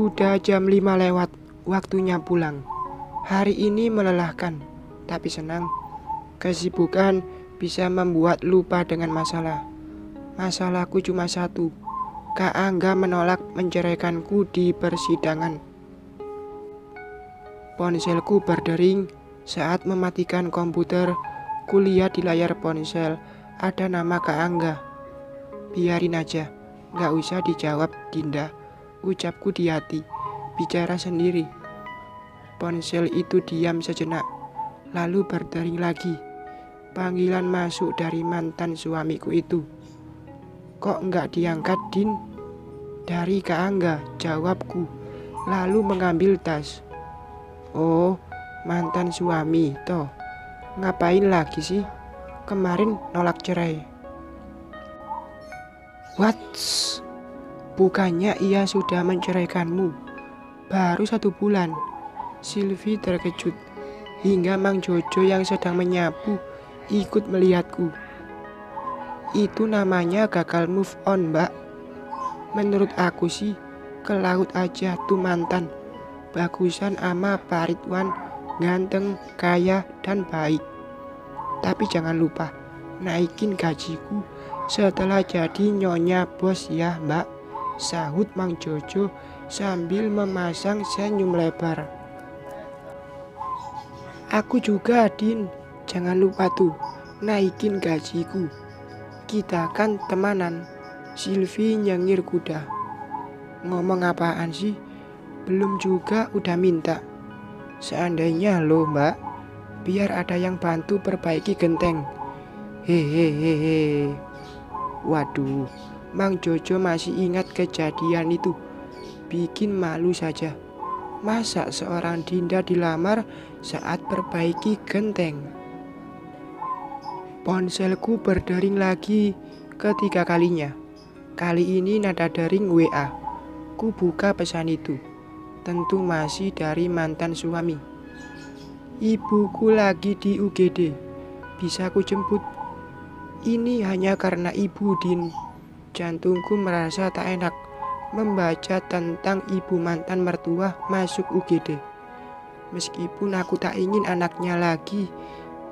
Sudah jam 5 lewat, waktunya pulang. Hari ini melelahkan, tapi senang. Kesibukan bisa membuat lupa dengan masalah. Masalahku cuma satu, Kak Angga menolak menceraikanku di persidangan. Ponselku berdering saat mematikan komputer. Kulihat di layar ponsel ada nama Kak Angga. Biarin aja, gak usah dijawab Dinda, ucapku di hati. Bicara sendiri. Ponsel itu diam sejenak, lalu berdering lagi. Panggilan masuk dari mantan suamiku itu. Kok nggak diangkat, Din? Dari Kak Angga, jawabku, lalu mengambil tas. Oh, mantan suami, toh. Ngapain lagi sih? Kemarin nolak cerai. What? Bukannya ia sudah menceraikanmu? Baru 1 bulan. Silvi terkejut, hingga Mang Jojo yang sedang menyapu ikut melihatku. Itu namanya gagal move on, Mbak. Menurut aku sih, ke laut aja tuh mantan. Bagusan ama Pak Ridwan, ganteng, kaya, dan baik. Tapi jangan lupa, naikin gajiku setelah jadi nyonya bos ya, Mbak, sahut Mang Jojo sambil memasang senyum lebar. Aku juga, Din. Jangan lupa tuh, naikin gajiku. Kita kan temanan. Silvi nyengir kuda. Ngomong apaan sih? Belum juga udah minta. Seandainya loh, Mbak, biar ada yang bantu perbaiki genteng. Hehehe. Waduh, Mang Jojo masih ingat kejadian itu. Bikin malu saja. Masa seorang Dinda dilamar saat perbaiki genteng? Ponselku berdering lagi ketiga kalinya. Kali ini nada dering WA. Ku buka pesan itu. Tentu masih dari mantan suami. Ibuku lagi di UGD. Bisa ku jemput? Ini hanya karena ibu, Din. Jantungku merasa tak enak membaca tentang ibu mantan mertua masuk UGD. Meskipun aku tak ingin anaknya lagi,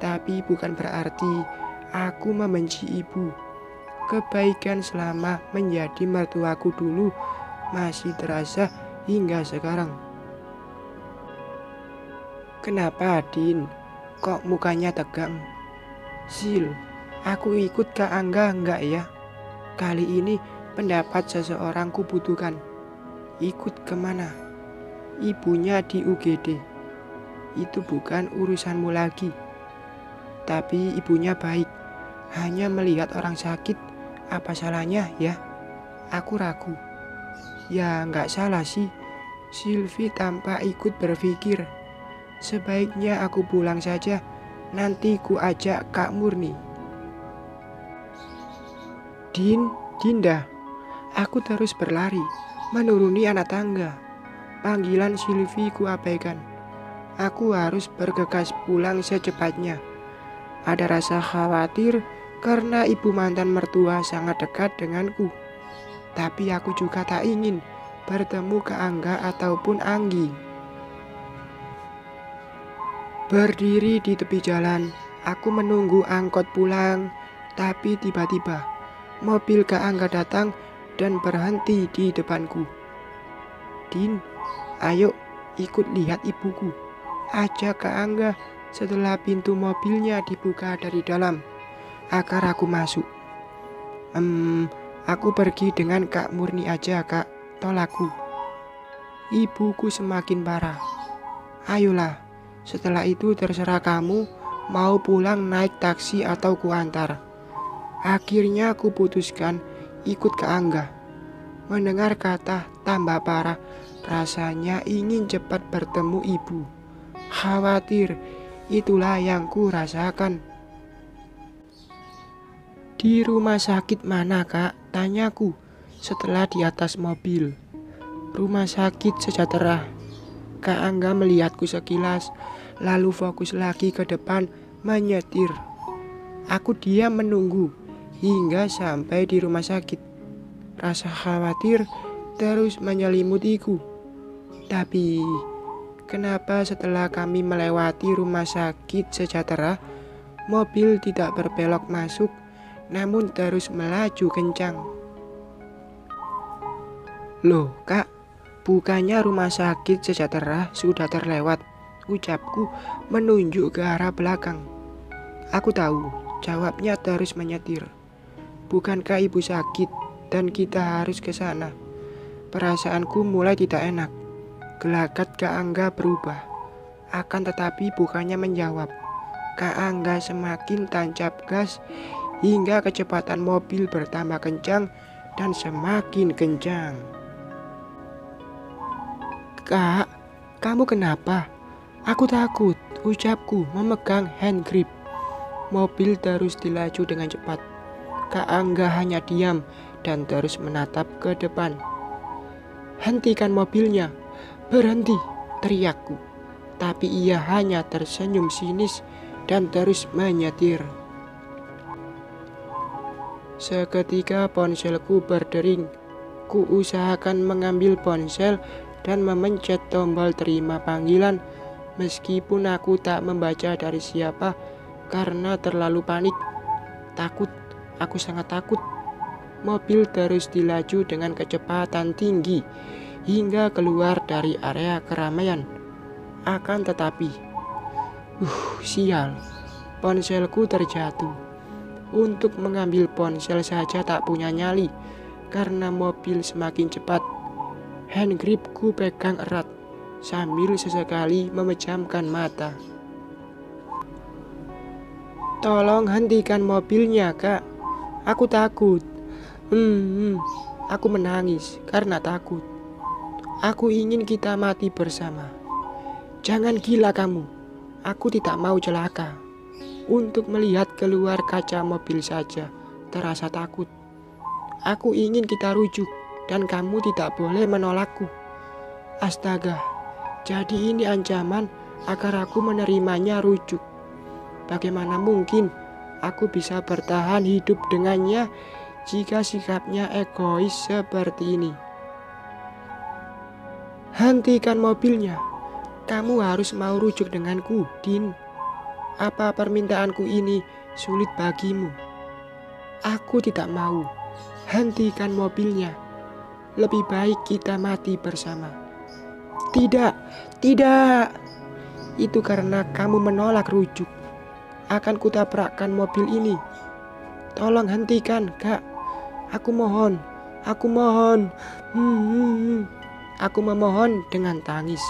tapi bukan berarti aku membenci ibu. Kebaikan selama menjadi mertuaku dulu masih terasa hingga sekarang. Kenapa, Din? Kok mukanya tegang? Sil, aku ikut Kak Angga enggak ya? Kali ini pendapat seseorang ku butuhkan. Ikut kemana? Ibunya di UGD. Itu bukan urusanmu lagi. Tapi ibunya baik. Hanya melihat orang sakit, apa salahnya ya? Aku ragu. Ya nggak salah sih. Silvi tanpa ikut berpikir. Sebaiknya aku pulang saja. Nanti ku ajak Kak Murni. Dinda. Aku terus berlari, menuruni anak tangga. Panggilan Silvi ku abaikan. Aku harus bergegas pulang secepatnya. Ada rasa khawatir karena ibu mantan mertua sangat dekat denganku. Tapi aku juga tak ingin bertemu Kak Angga ataupun Anggi. Berdiri di tepi jalan, aku menunggu angkot pulang. Tapi tiba-tiba mobil Kak Angga datang dan berhenti di depanku. Din, ayo ikut lihat ibuku, ajak Kak Angga. Setelah pintu mobilnya dibuka dari dalam, agar aku masuk. Aku pergi dengan Kak Murni aja, Kak, tolakku. Ibuku semakin parah. Ayolah, setelah itu terserah kamu mau pulang naik taksi atau kuantar. Akhirnya aku putuskan ikut ke Angga. Mendengar kata tambah parah, rasanya ingin cepat bertemu ibu. Khawatir, itulah yang ku rasakan. Di rumah sakit mana, Kak? Tanyaku setelah di atas mobil. Rumah sakit Sejahtera. Kak Angga melihatku sekilas, lalu fokus lagi ke depan menyetir. Aku diam menunggu hingga sampai di rumah sakit. Rasa khawatir terus menyelimutiku. Tapi, kenapa setelah kami melewati rumah sakit Sejahtera, mobil tidak berbelok masuk, namun terus melaju kencang? Loh, Kak, bukannya rumah sakit Sejahtera sudah terlewat? Ucapku menunjuk ke arah belakang. Aku tahu, jawabnya terus menyetir. Bukankah ibu sakit dan kita harus ke sana? Perasaanku mulai tidak enak. Gelagat Kak Angga berubah. Akan tetapi bukannya menjawab. Kak Angga semakin tancap gas hingga kecepatan mobil bertambah kencang dan semakin kencang. Kak, kamu kenapa? Aku takut, ucapku memegang hand grip. Mobil terus dilaju dengan cepat. Kak Angga hanya diam dan terus menatap ke depan. Hentikan mobilnya, berhenti, teriakku. Tapi ia hanya tersenyum sinis dan terus menyetir. Seketika ponselku berdering. Ku usahakan mengambil ponsel dan memencet tombol terima panggilan, meskipun aku tak membaca dari siapa karena terlalu panik. Takut, aku sangat takut. Mobil terus dilaju dengan kecepatan tinggi hingga keluar dari area keramaian. Akan tetapi, sial, ponselku terjatuh. Untuk mengambil ponsel saja tak punya nyali karena mobil semakin cepat. Hand gripku pegang erat sambil sesekali memejamkan mata. Tolong hentikan mobilnya, Kak. Aku takut. Aku menangis karena takut. Aku ingin kita mati bersama. Jangan gila kamu. Aku tidak mau celaka. Untuk melihat keluar kaca mobil saja terasa takut. Aku ingin kita rujuk dan kamu tidak boleh menolakku. Astaga, jadi ini ancaman agar aku menerimanya rujuk. Bagaimana mungkin aku bisa bertahan hidup dengannya jika sikapnya egois seperti ini? Hentikan mobilnya. Kamu harus mau rujuk denganku, Din. Apa permintaanku ini sulit bagimu? Aku tidak mau. Hentikan mobilnya. Lebih baik kita mati bersama. Tidak, tidak. Itu karena kamu menolak rujuk. Akan kutabrakkan mobil ini. Tolong hentikan, Kak. Aku mohon. Aku mohon. Aku memohon dengan tangis.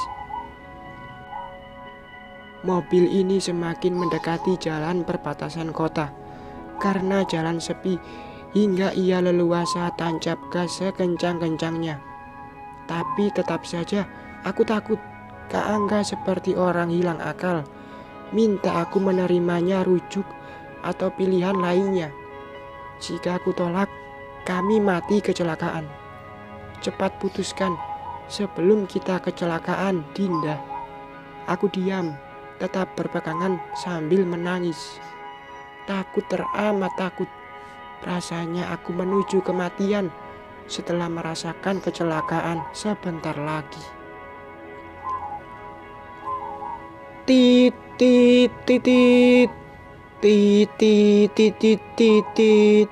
Mobil ini semakin mendekati jalan perbatasan kota. Karena jalan sepi, hingga ia leluasa tancap gas sekencang-kencangnya. Tapi tetap saja aku takut. Kak Angga seperti orang hilang akal. Minta aku menerimanya rujuk atau pilihan lainnya. Jika aku tolak, kami mati kecelakaan. Cepat putuskan sebelum kita kecelakaan, Dinda. Aku diam, tetap berpegangan sambil menangis. Takut, teramat takut. Rasanya aku menuju kematian setelah merasakan kecelakaan sebentar lagi. Tit tit tit tit tit tit tit tit.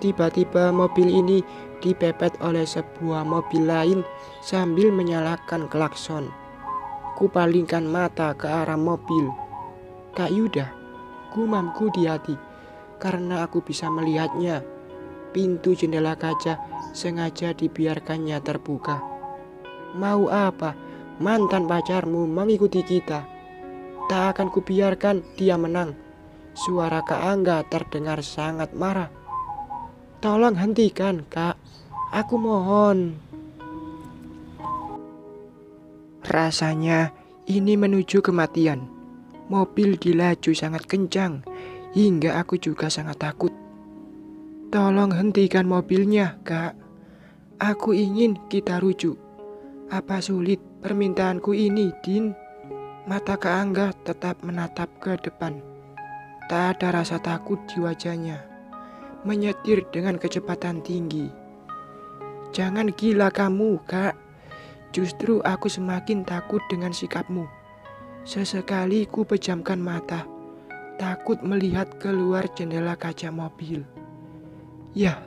Tiba-tiba mobil ini dipepet oleh sebuah mobil lain sambil menyalakan klakson. Kupalingkan mata ke arah mobil. Kak Yuda, gumamku di hati, karena aku bisa melihatnya. Pintu jendela kaca sengaja dibiarkannya terbuka. Mau apa mantan pacarmu mengikuti kita? Tak akan kubiarkan dia menang. Suara Kak Angga terdengar sangat marah. Tolong hentikan, Kak. Aku mohon. Rasanya ini menuju kematian. Mobil dilaju sangat kencang hingga aku juga sangat takut. Tolong hentikan mobilnya, Kak. Aku ingin kita rujuk. Apa sulit permintaanku ini, Din? Mata Kak Angga tetap menatap ke depan. Tak ada rasa takut di wajahnya. Menyetir dengan kecepatan tinggi. Jangan gila kamu, Kak. Justru aku semakin takut dengan sikapmu. Sesekali ku pejamkan mata, takut melihat keluar jendela kaca mobil. "Ya,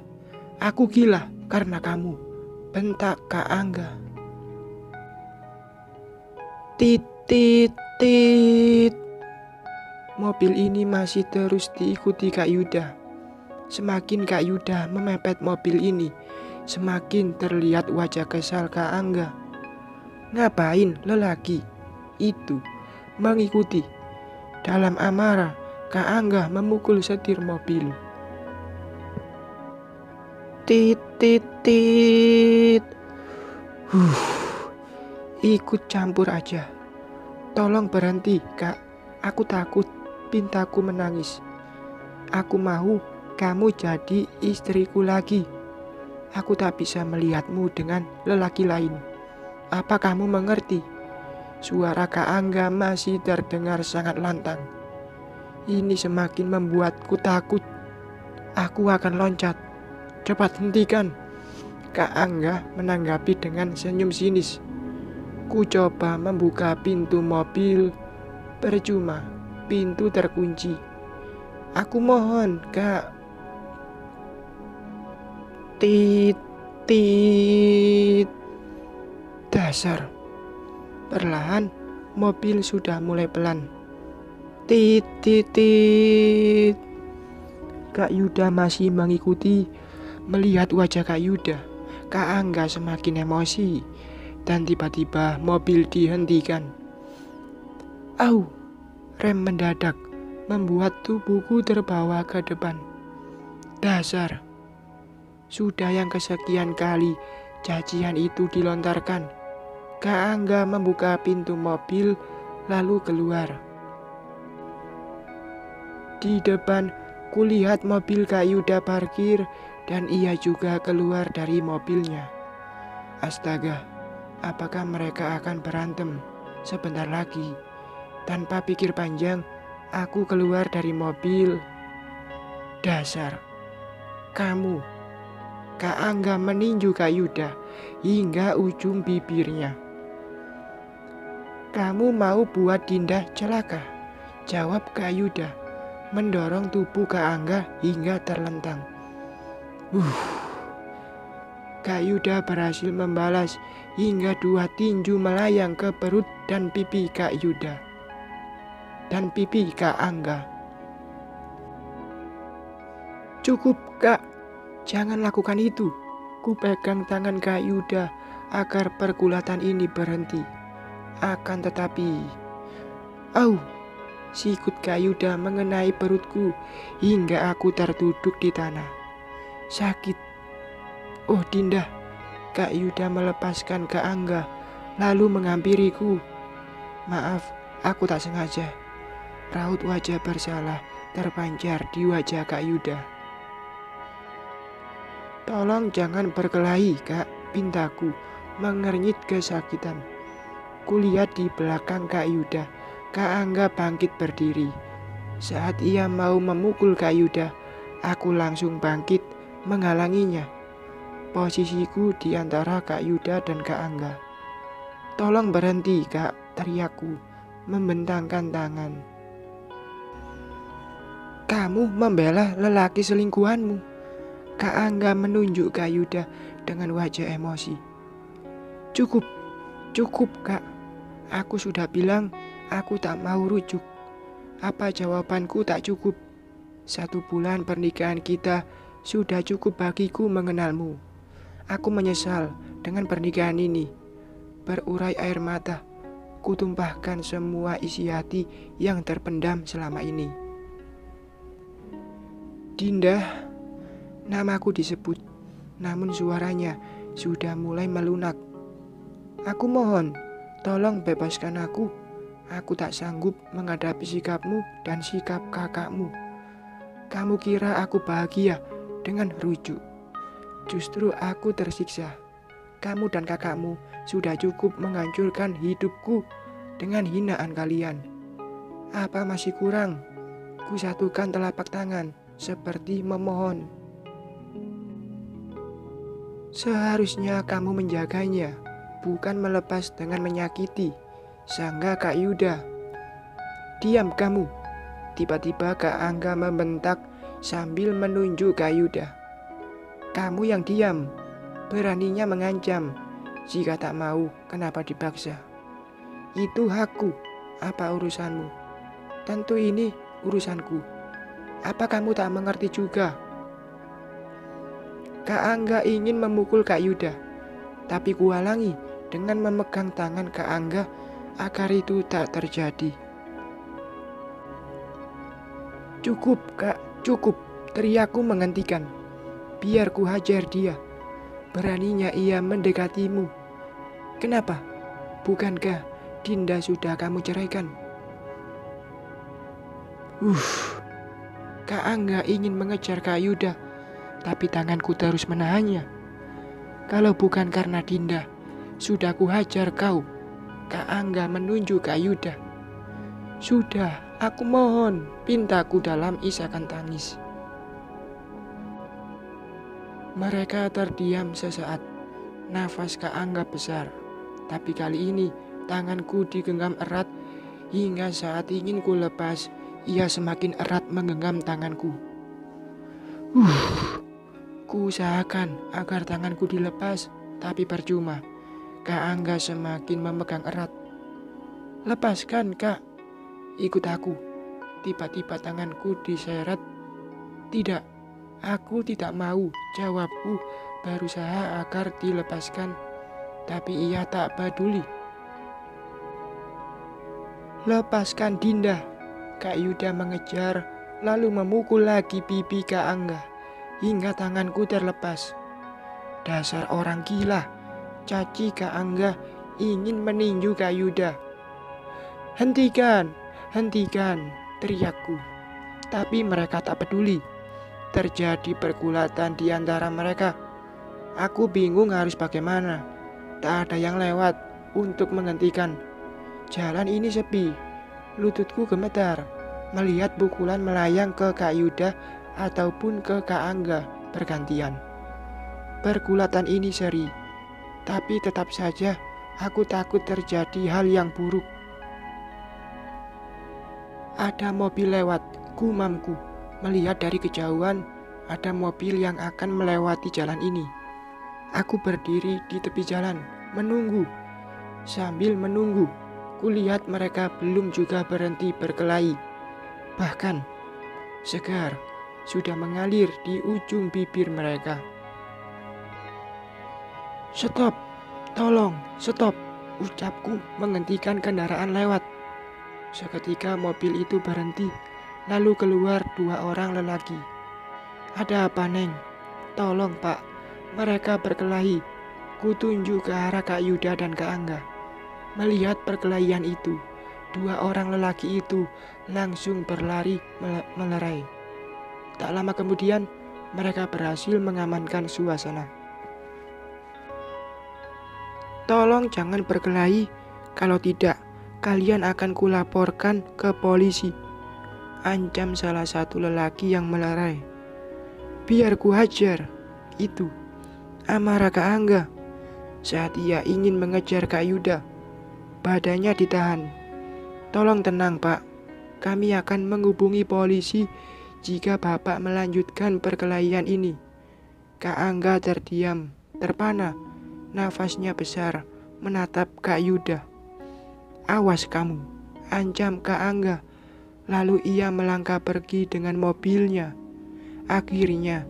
aku gila karena kamu," bentak Kak Angga. Tit, tit, tit. Mobil ini masih terus diikuti Kak Yuda. Semakin Kak Yuda memepet mobil ini, semakin terlihat wajah kesal Kak Angga. Ngapain lelaki itu mengikuti? Dalam amarah, Kak Angga memukul setir mobil. Tit, tit, tit. Ikut campur aja. Tolong berhenti, Kak. Aku takut, pintaku menangis. Aku mau kamu jadi istriku lagi. Aku tak bisa melihatmu dengan lelaki lain. Apa kamu mengerti? Suara Kak Angga masih terdengar sangat lantang. Ini semakin membuatku takut. Aku akan loncat. Cepat hentikan. Kak Angga menanggapi dengan senyum sinis. Ku coba membuka pintu mobil. Percuma, pintu terkunci. Aku mohon, Kak. Tit, tit. Dasar. Perlahan, mobil sudah mulai pelan. Tit, tit, tit. Kak Yuda masih mengikuti. Melihat wajah Kak Yuda, Kak Angga semakin emosi. Dan tiba-tiba mobil dihentikan. Au, rem mendadak membuat tubuhku terbawa ke depan. Dasar. Sudah yang kesekian kali cacian itu dilontarkan. Kak Angga membuka pintu mobil lalu keluar. Di depan kulihat mobil Kak Yuda parkir dan ia juga keluar dari mobilnya. Astaga, apakah mereka akan berantem sebentar lagi? Tanpa pikir panjang, aku keluar dari mobil. Dasar, kamu. Kak Angga meninju Kak Yuda hingga ujung bibirnya. Kamu mau buat Dinda celaka? Jawab Kak Yuda, mendorong tubuh Kak Angga hingga terlentang. Kak Yuda berhasil membalas hingga 2 tinju melayang ke perut dan pipi Kak Yuda dan pipi Kak Angga. Cukup, Kak. Jangan lakukan itu. Ku pegang tangan Kak Yuda agar pergulatan ini berhenti. Akan tetapi, au, sikut Kak Yuda mengenai perutku hingga aku terduduk di tanah. Sakit. Oh Dinda. Kak Yuda melepaskan Kak Angga lalu menghampiriku. Maaf, aku tak sengaja. Raut wajah bersalah terpancar di wajah Kak Yuda. Tolong jangan berkelahi, Kak, pintaku mengernyit kesakitan. Kulihat di belakang Kak Yuda, Kak Angga bangkit berdiri. Saat ia mau memukul Kak Yuda, aku langsung bangkit menghalanginya. Posisiku di antara Kak Yuda dan Kak Angga. Tolong berhenti, Kak, teriakku, membentangkan tangan. Kamu membela lelaki selingkuhanmu. Kak Angga menunjuk Kak Yuda dengan wajah emosi. Cukup, cukup Kak. Aku sudah bilang aku tak mau rujuk. Apa jawabanku tak cukup? 1 bulan pernikahan kita sudah cukup bagiku mengenalmu. Aku menyesal dengan pernikahan ini. Berurai air mata, kutumpahkan semua isi hati yang terpendam selama ini. Dinda, namaku disebut, namun suaranya sudah mulai melunak. Aku mohon, tolong bebaskan aku. Aku tak sanggup menghadapi sikapmu dan sikap kakakmu. Kamu kira aku bahagia dengan rujuk? Justru aku tersiksa. Kamu dan kakakmu sudah cukup menghancurkan hidupku dengan hinaan kalian. Apa masih kurang? Ku satukan telapak tangan seperti memohon. Seharusnya kamu menjaganya. bukan melepas dengan menyakiti, sangga Kak Yuda. Diam kamu. Tiba-tiba Kak Angga membentak sambil menunjuk Kak Yuda. Kamu yang diam, beraninya mengancam. Jika tak mau, kenapa dipaksa? Itu hakku, apa urusanmu? Tentu ini urusanku. Apa kamu tak mengerti juga? Kak Angga ingin memukul Kak Yuda, tapi kuhalangi dengan memegang tangan Kak Angga agar itu tak terjadi. Cukup Kak, cukup, teriakku menghentikan. Biar ku hajar dia. Beraninya ia mendekatimu. Kenapa? Bukankah Dinda sudah kamu ceraikan? Kak Angga ingin mengejar Kak Yuda, tapi tanganku terus menahannya. Kalau bukan karena Dinda, sudah ku hajar kau. Kak Angga menunjuk Kak Yuda. Sudah, aku mohon, pintaku dalam isakan tangis. Mereka terdiam sesaat. Nafas Kak Angga besar, tapi kali ini tanganku digenggam erat hingga saat ingin ku lepas, ia semakin erat menggenggam tanganku. Ku usahakan agar tanganku dilepas, tapi percuma. Kak Angga semakin memegang erat. Lepaskan Kak, ikut aku. Tiba-tiba tanganku diseret. Tidak, aku tidak mau, jawabku. Berusaha agar dilepaskan, tapi ia tak peduli. Lepaskan Dinda. Kak Yuda mengejar, lalu memukul lagi pipi Kak Angga hingga tanganku terlepas. Dasar orang gila, caci Kak Angga ingin meninju Kak Yuda. Hentikan, hentikan, teriakku. Tapi mereka tak peduli. Terjadi pergulatan di antara mereka. Aku bingung harus bagaimana. Tak ada yang lewat untuk menghentikan. Jalan ini sepi. Lututku gemetar melihat pukulan melayang ke Kak Yuda ataupun ke Kak Angga bergantian. Pergulatan ini seri, tapi tetap saja aku takut terjadi hal yang buruk. Ada mobil lewat, gumamku. Melihat dari kejauhan, ada mobil yang akan melewati jalan ini. Aku berdiri di tepi jalan, menunggu. Sambil menunggu, kulihat mereka belum juga berhenti berkelahi. Bahkan, segar sudah mengalir di ujung bibir mereka. Stop, tolong, stop, ucapku menghentikan kendaraan lewat. Seketika mobil itu berhenti, lalu keluar dua orang lelaki. Ada apa, Neng? Tolong, Pak, mereka berkelahi. Kutunjuk ke arah Kak Yuda dan Kak Angga. Melihat perkelahian itu, dua orang lelaki itu langsung berlari melerai. Tak lama kemudian, mereka berhasil mengamankan suasana. Tolong jangan berkelahi, kalau tidak, kalian akan kulaporkan ke polisi. Ancam salah satu lelaki yang melerai. Biar ku hajar, itu amarah Kak Angga. Saat ia ingin mengejar Kak Yuda, badannya ditahan. Tolong tenang Pak, kami akan menghubungi polisi jika Bapak melanjutkan perkelahian ini. Kak Angga terdiam, terpana, nafasnya besar, menatap Kak Yuda. Awas kamu, ancam Kak Angga. Lalu ia melangkah pergi dengan mobilnya. Akhirnya,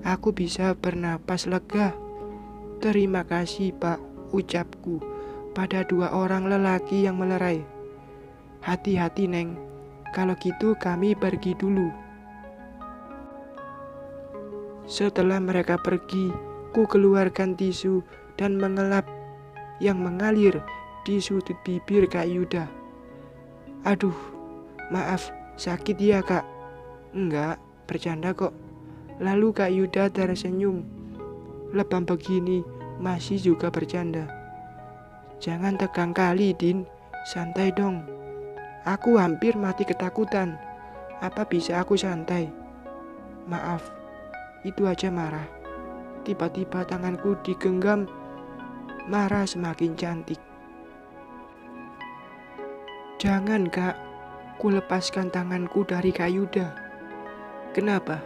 aku bisa bernapas lega. Terima kasih Pak, ucapku pada dua orang lelaki yang melerai. Hati-hati Neng, kalau gitu kami pergi dulu. Setelah mereka pergi, ku keluarkan tisu dan mengelap yang mengalir di sudut bibir Kak Yuda. Aduh, maaf, sakit ya Kak? Enggak, bercanda kok. Lalu Kak Yuda tersenyum. Lebam begini masih juga bercanda. Jangan tegang kali Din, santai dong. Aku hampir mati ketakutan. Apa bisa aku santai? Maaf, itu aja marah. Tiba-tiba tanganku digenggam marah semakin cantik. Jangan Kak, ku lepaskan tanganku dari Kak Yuda. Kenapa?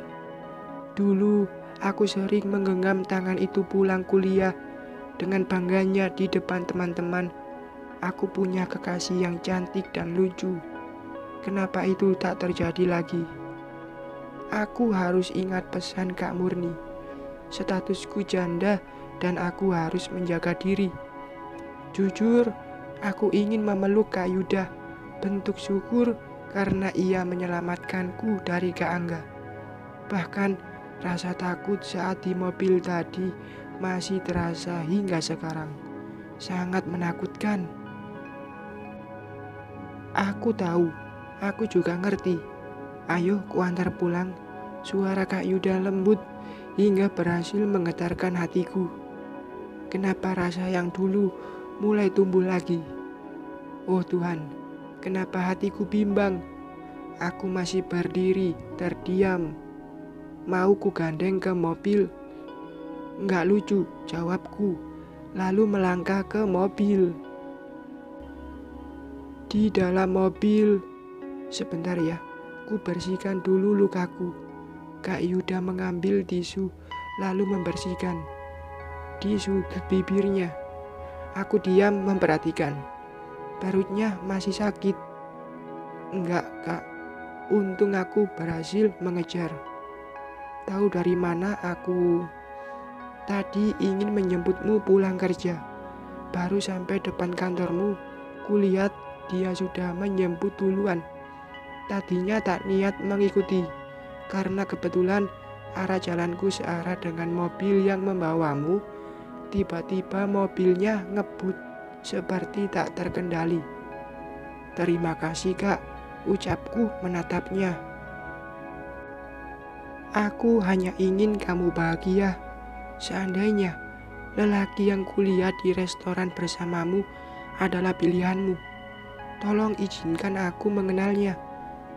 Dulu aku sering menggenggam tangan itu pulang kuliah dengan bangganya di depan teman-teman. Aku punya kekasih yang cantik dan lucu. Kenapa itu tak terjadi lagi? Aku harus ingat pesan Kak Murni. Statusku janda dan aku harus menjaga diri. Jujur, aku ingin memeluk Kak Yuda. Bentuk syukur karena ia menyelamatkanku dari Kak Angga. Bahkan rasa takut saat di mobil tadi masih terasa hingga sekarang. Sangat menakutkan. Aku tahu, aku juga ngerti. Ayo kuantar pulang. Suara Kak Yuda lembut hingga berhasil menggetarkan hatiku. Kenapa rasa yang dulu mulai tumbuh lagi? Oh Tuhan, kenapa hatiku bimbang? Aku masih berdiri, terdiam. Mau ku gandeng ke mobil? Enggak lucu, jawabku. Lalu melangkah ke mobil. Di dalam mobil, sebentar ya, ku bersihkan dulu lukaku. Kak Yuda mengambil tisu lalu membersihkan di sudut bibirnya. Aku diam memperhatikan. Perutnya masih sakit. Enggak Kak, untung aku berhasil mengejar. Tahu dari mana aku tadi ingin menjemputmu pulang kerja. Baru sampai depan kantormu, kulihat dia sudah menjemput duluan. Tadinya tak niat mengikuti, karena kebetulan arah jalanku searah dengan mobil yang membawamu. Tiba-tiba mobilnya ngebut seperti tak terkendali. Terima kasih Kak, ucapku menatapnya. Aku hanya ingin kamu bahagia. Seandainya lelaki yang kulihat di restoran bersamamu adalah pilihanmu, tolong izinkan aku mengenalnya.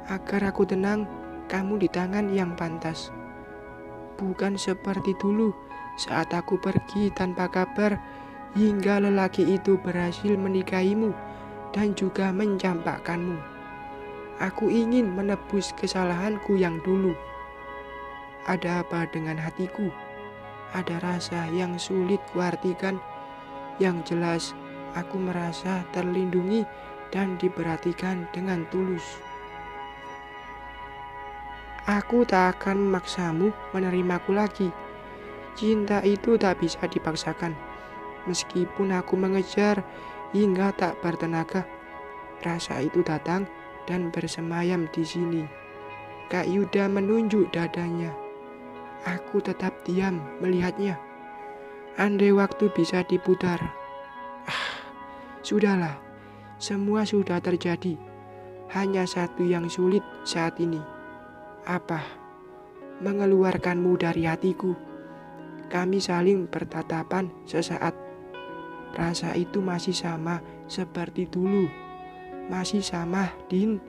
Agar aku tenang, kamu di tangan yang pantas. Bukan seperti dulu saat aku pergi tanpa kabar hingga lelaki itu berhasil menikahimu dan juga mencampakkanmu. Aku ingin menebus kesalahanku yang dulu. Ada apa dengan hatiku? Ada rasa yang sulit kuartikan. Yang jelas, aku merasa terlindungi dan diperhatikan dengan tulus. Aku tak akan memaksamu menerimaku lagi. Cinta itu tak bisa dipaksakan. Meskipun aku mengejar hingga tak bertenaga, rasa itu datang dan bersemayam di sini. Kak Yuda menunjuk dadanya. Aku tetap diam melihatnya. Andai waktu bisa diputar. Sudahlah, semua sudah terjadi. Hanya satu yang sulit saat ini. Apa? Mengeluarkanmu dari hatiku. Kami saling bertatapan sesaat. Rasa itu masih sama seperti dulu. Masih sama, Din,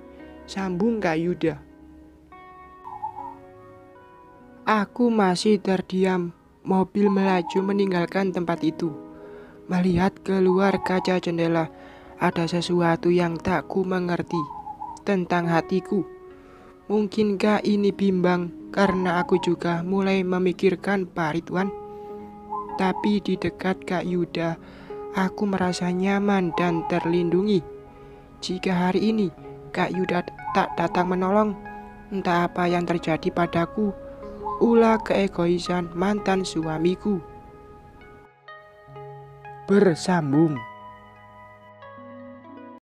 sambung Kak Yuda. Aku masih terdiam. Mobil melaju meninggalkan tempat itu. Melihat keluar kaca jendela, ada sesuatu yang tak ku mengerti tentang hatiku. Mungkinkah ini bimbang karena aku juga mulai memikirkan Pak Ridwan? Tapi di dekat Kak Yuda, aku merasa nyaman dan terlindungi. Jika hari ini Kak Yuda tak datang menolong, entah apa yang terjadi padaku. Ulah keegoisan mantan suamiku. Bersambung.